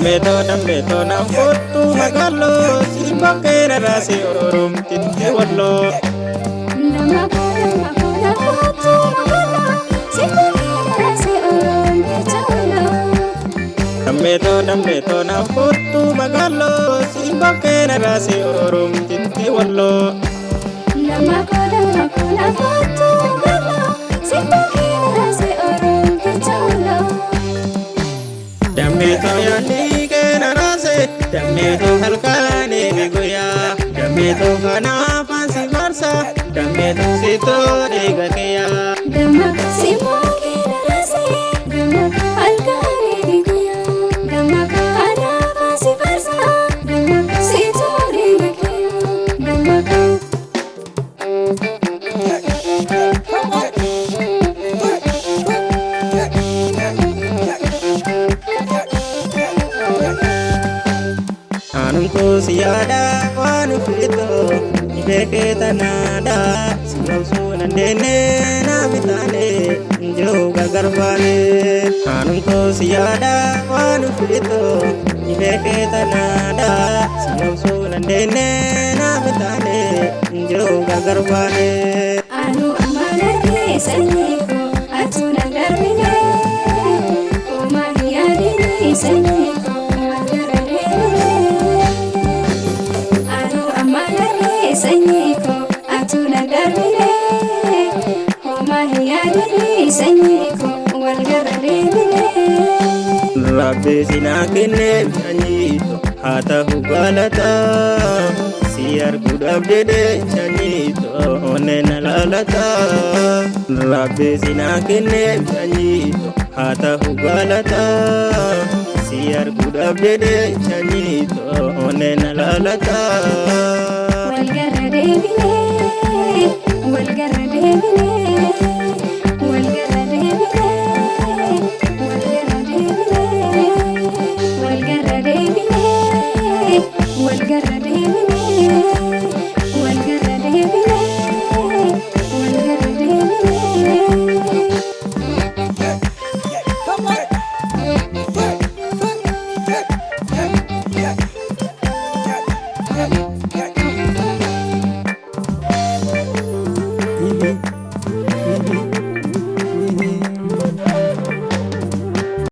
Dambeeto na kottu magaaloo si bakkeera raasee oromtitti walloo. Nama kola kottu magaaloo si bakkeera raasee oromtitti walloo. Dambeeto na kottu magaaloo si bakkeera raasee oromtitti walloo. Nama kola kottu magaaloo si bakkeera raasee oromtitti walloo. Dambeeto yaadni keena raasee dambeeto halkaanii beekoyaa dambeeto kanaaf ansi marsa dambeeto sitoo dhiiga keeyaa. Dama simoo keena raasee dama halkaanii beekoyaa dama kanaaf ansi marsa dama sitoo dhiiga keeyaa dama. Anumtu siyaada waan ufitoo beekee tanaadha siyaasuu nandeene naafitaane njoo gargaarfaane. Anumtu siyaada waan ufitoo beekee tanaadha siyaasuu nandeene naafitaane njoo gargaarfaane. Anu amanatee sanyiiko atu nagarmine oomaniyaadini sanyiiko walgararee. Anu amanatee sanyiiko atu nagarmine oomaniyaadini sanyiiko walgararee. Rabbi sinaa kennee sanyiito haa ta'u galataa. Si arguudhaaf jedhee sanyiitoo onneen alaalataa. Rabbi sinaa kennee sanyiitoo haa ta'u galataa. Si arguudhaaf jedhee sanyiitoo onneen alaalataa. Walgarra deebinee walgarra deebinee.